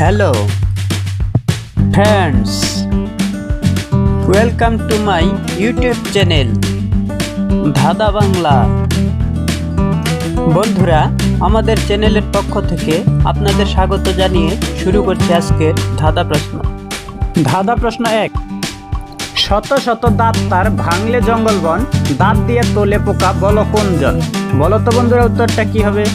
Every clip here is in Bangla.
Hello friends, welcome to my YouTube channel ধাঁধা বাংলা। বন্ধুরা, আমাদের চ্যানেলের পক্ষ থেকে আপনাদের স্বাগত জানিয়ে শুরু করছি আজকের ধাঁধা প্রশ্ন। ধাঁধা প্রশ্ন 1, শত শত দাঁত তার ভাঙলে জঙ্গলবন, দাঁত দিয়ে তোলে পোকা, বলো কোনজন? বলো তো বন্ধুরা, উত্তরটা কি হবে?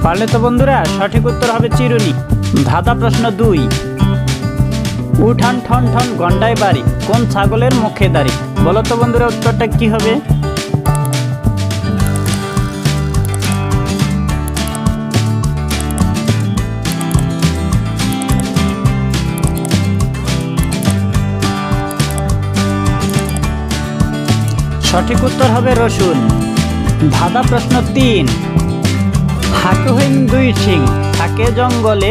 পারলে তো বন্ধুরা, সঠিক উত্তর হবে চিরুনি। ধাঁধা প্রশ্ন 2, উঠান ঠন ঠন গন্ডায় বাড়ি, কোন ছাগলের মুখে দাড়ি? বলো তো বন্ধুরা, উত্তরটা কি হবে? সঠিক উত্তর হবে রসুন। ধাঁধা প্রশ্ন 3, হাঁটুহীন দুই সিং, থাকে জঙ্গলে,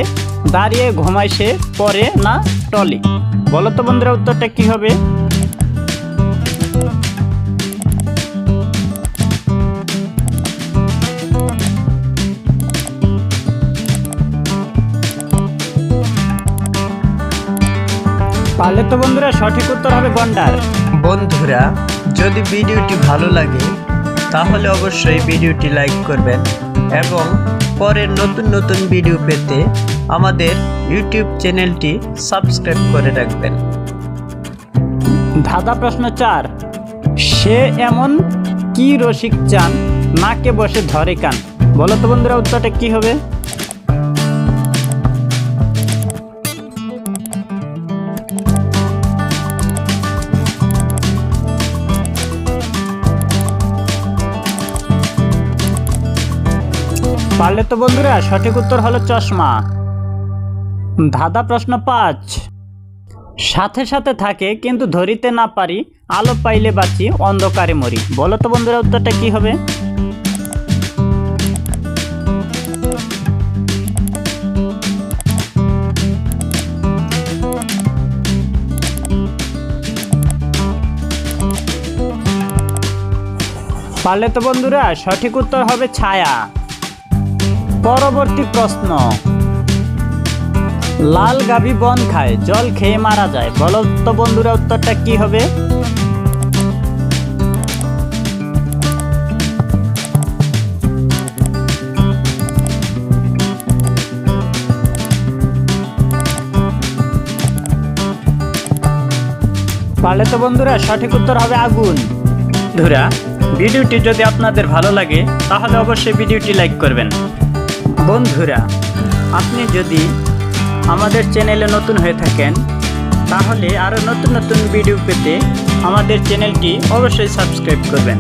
দাঁড়িয়ে ঘুমায় সে, পরে না টলে? বলো তো বন্ধুরা, উত্তরটা কি হবে? পারলে তো বন্ধুরা, সঠিক উত্তর হবে গন্ডার। বন্ধুরা, যদি ভিডিওটি ভালো লাগে তাহলে অবশ্যই ভিডিওটি লাইক করবেন এবং পরের নতুন নতুন ভিডিও পেতে আমাদের ইউটিউব চ্যানেলটি সাবস্ক্রাইব করে রাখবেন। ধাঁধা প্রশ্ন 4, সে এমন কি রসিক চান, নাকে বসে ধরে কান? বলো তো বন্ধুরা, উত্তরটা কি হবে? পারলে তো বন্ধুরা, সঠিক উত্তর হলো চশমা। ধাঁধা প্রশ্ন 5, সাথে সাথে থাকে কিন্তু ধরিতে না পারি, আলো পাইলে বাঁচি, অন্ধকারে মরি। বলো তো বন্ধুরা, উত্তরটা কি হবে? পারলে তো বন্ধুরা, সঠিক উত্তর হবে ছায়া। পরবর্তী প্রশ্ন, লাল গাভী বন খায়, জল খেয়ে মারা যায়। বলো তো বন্ধুরা, উত্তরটা কি হবে? পারলে তো বন্ধুরা, সঠিক উত্তর হবে আগুন। বন্ধুরা, ভিডিওটি যদি আপনাদের ভালো লাগে তাহলে অবশ্যই ভিডিওটি লাইক করবেন। বন্ধুরা, আপনি যদি আমাদের চ্যানেলে নতুন হয়ে থাকেন তাহলে আরও নতুন নতুন ভিডিও পেতে আমাদের চ্যানেলটি অবশ্যই সাবস্ক্রাইব করবেন,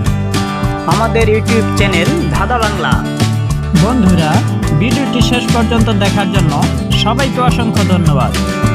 আমাদের ইউটিউব চ্যানেল ধাঁধা বাংলা। বন্ধুরা, ভিডিওটি শেষ পর্যন্ত দেখার জন্য সবাইকে অসংখ্য ধন্যবাদ।